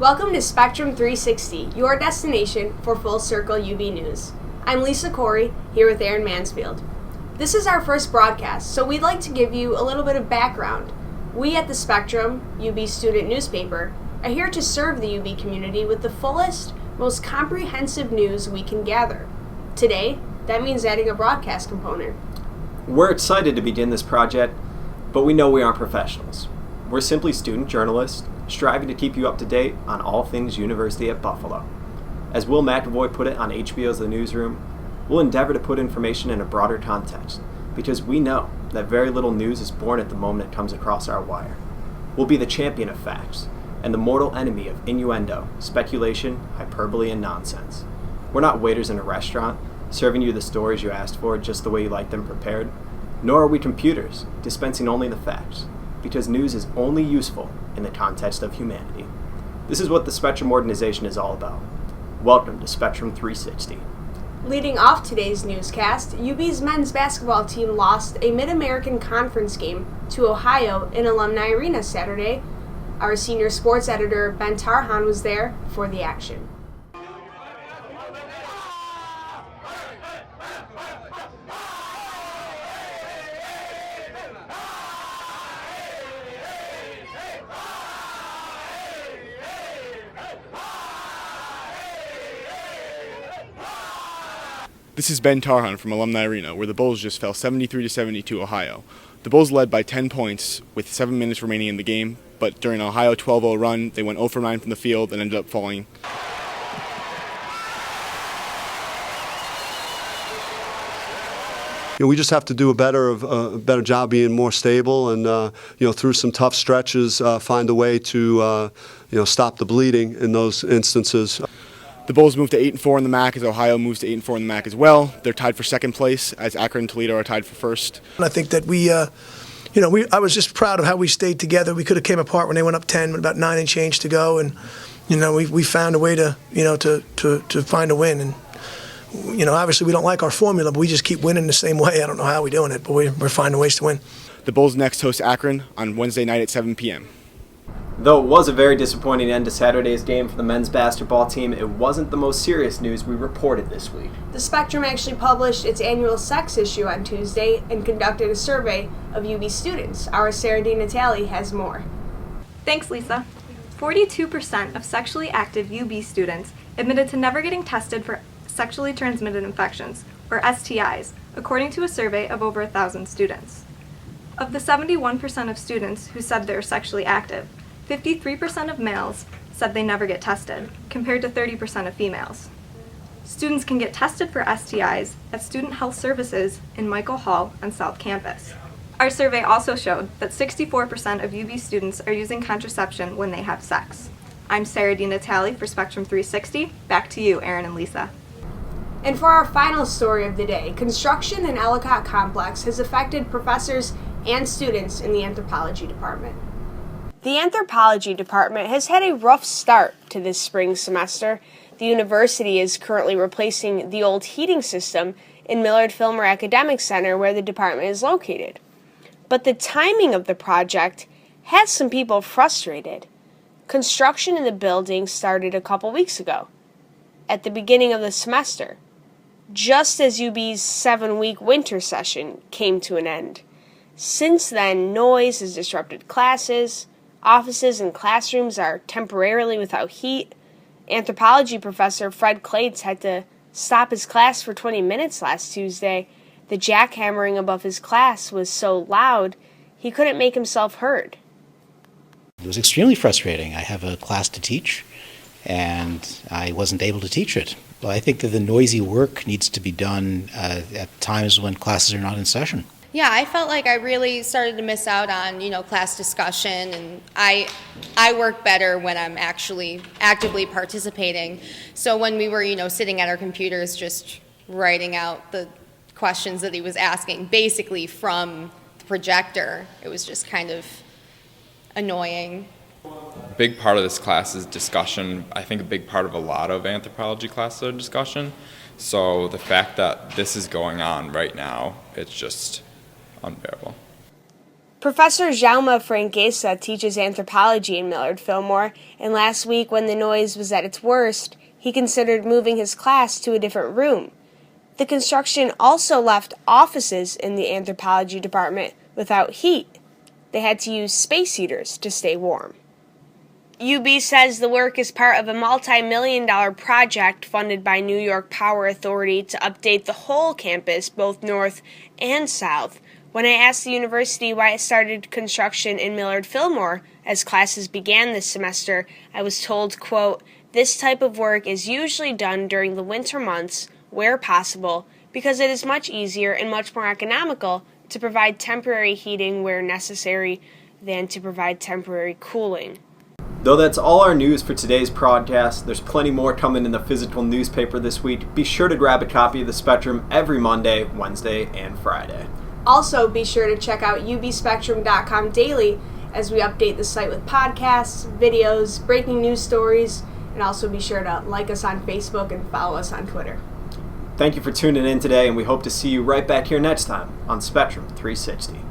Welcome to Spectrum 360, your destination for Full Circle UB News. I'm Lisa Khoury, here with Aaron Mansfield. This is our first broadcast, so we'd like to give you a little bit of background. We at the Spectrum, UB student newspaper, are here to serve the UB community with the fullest, most comprehensive news we can gather. Today, that means adding a broadcast component. We're excited to begin this project, but we know we aren't professionals. We're simply student journalists, striving to keep you up to date on all things University at Buffalo. As Will McAvoy put it on HBO's The Newsroom, we'll endeavor to put information in a broader context, because we know that very little news is born at the moment it comes across our wire. We'll be the champion of facts, and the mortal enemy of innuendo, speculation, hyperbole, and nonsense. We're not waiters in a restaurant, serving you the stories you asked for just the way you like them prepared, nor are we computers, dispensing only the facts, because news is only useful in the context of humanity. This is what the Spectrum organization is all about. Welcome to Spectrum 360. Leading off today's newscast, UB's men's basketball team lost a Mid-American Conference game to Ohio in Alumni Arena Saturday. Our senior sports editor, Ben Tarhan, was there for the action. This is Ben Tarhan from Alumni Arena, where the Bulls just fell 73-70 to Ohio. The Bulls led by 10 points with 7 minutes remaining in the game, but during an Ohio 12-0 run, they went 0 for 9 from the field and ended up falling. We just have to do a better job being more stable, and through some tough stretches, find a way to stop the bleeding in those instances. The Bulls moved to 8-4 in the MAC as Ohio moves to 8-4 in the MAC as well. They're tied for second place as Akron and Toledo are tied for first. I think that I was just proud of how we stayed together. We could have came apart when they went up 10 with about 9 and change to go, and we found a way to find a win. And obviously we don't like our formula, but we just keep winning the same way. I don't know how we're doing it, but we're finding ways to win. The Bulls next host Akron on Wednesday night at 7 p.m. Though it was a very disappointing end to Saturday's game for the men's basketball team, it wasn't the most serious news we reported this week. The Spectrum actually published its annual sex issue on Tuesday and conducted a survey of UB students. Our Sara DiNatale has more. Thanks, Lisa. 42% of sexually active UB students admitted to never getting tested for sexually transmitted infections, or STIs, according to a survey of over 1,000 students. Of the 71% of students who said they're sexually active, 53% of males said they never get tested, compared to 30% of females. Students can get tested for STIs at Student Health Services in Michael Hall on South Campus. Our survey also showed that 64% of UB students are using contraception when they have sex. I'm Sara DiNatale for Spectrum 360. Back to you, Aaron and Lisa. And for our final story of the day, construction in Ellicott Complex has affected professors and students in the anthropology department. The anthropology department has had a rough start to this spring semester. The university is currently replacing the old heating system in Millard Fillmore Academic Center where the department is located. But the timing of the project has some people frustrated. Construction in the building started a couple weeks ago, at the beginning of the semester, just as UB's 7-week winter session came to an end. Since then, noise has disrupted classes. Offices and classrooms are temporarily without heat. Anthropology professor Fred Clates had to stop his class for 20 minutes last Tuesday. The jackhammering above his class was so loud, he couldn't make himself heard. It was extremely frustrating. I have a class to teach, and I wasn't able to teach it. But I think that the noisy work needs to be done at times when classes are not in session. Yeah, I felt like I really started to miss out on, class discussion, and I work better when I'm actually actively participating. So when we were, sitting at our computers just writing out the questions that he was asking, basically from the projector, it was just kind of annoying. A big part of this class is discussion. I think a big part of a lot of anthropology classes are discussion. So the fact that this is going on right now, it's just unbearable. Professor Jaume Franquesa teaches anthropology in Millard Fillmore, and last week when the noise was at its worst, he considered moving his class to a different room. The construction also left offices in the anthropology department without heat. They had to use space heaters to stay warm. UB says the work is part of a multi-million-dollar project funded by New York Power Authority to update the whole campus, both north and south. When I asked the university why it started construction in Millard Fillmore as classes began this semester, I was told, quote, "This type of work is usually done during the winter months, where possible, because it is much easier and much more economical to provide temporary heating where necessary than to provide temporary cooling." Though that's all our news for today's podcast, there's plenty more coming in the physical newspaper this week. Be sure to grab a copy of the Spectrum every Monday, Wednesday, and Friday. Also, be sure to check out ubspectrum.com daily as we update the site with podcasts, videos, breaking news stories, and also be sure to like us on Facebook and follow us on Twitter. Thank you for tuning in today, and we hope to see you right back here next time on Spectrum 360.